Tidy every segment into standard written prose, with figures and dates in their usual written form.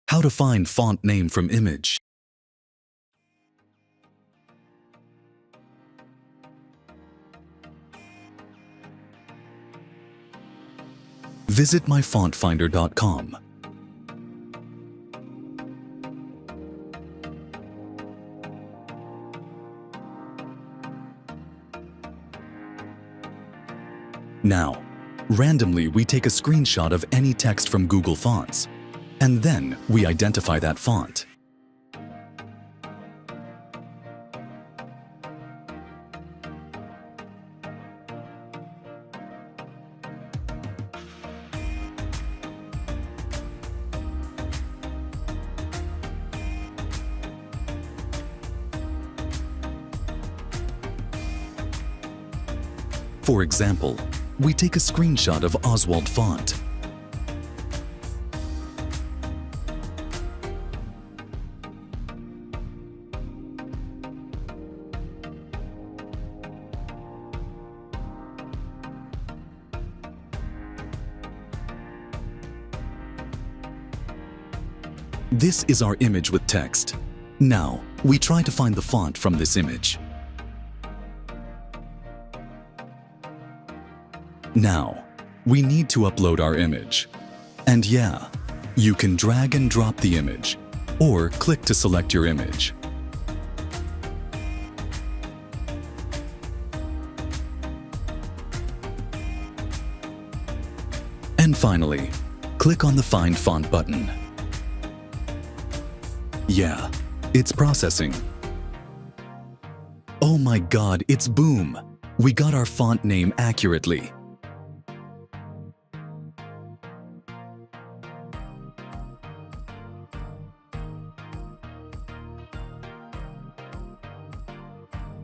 How to find font name from image. Visit myfontfinder.com. Now, randomly we take a screenshot of any text from Google Fonts, and then we identify that font. For example, we take a screenshot of Oswald font. This is our image with text. Now, we try to find the font from this image. Now, we need to upload our image. And yeah, you can drag and drop the image, or click to select your image. And finally, click on the Find Font button. Yeah, it's processing. Oh my God, it's boom! We got our font name accurately.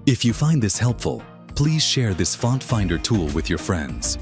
If you find this helpful, please share this font finder tool with your friends.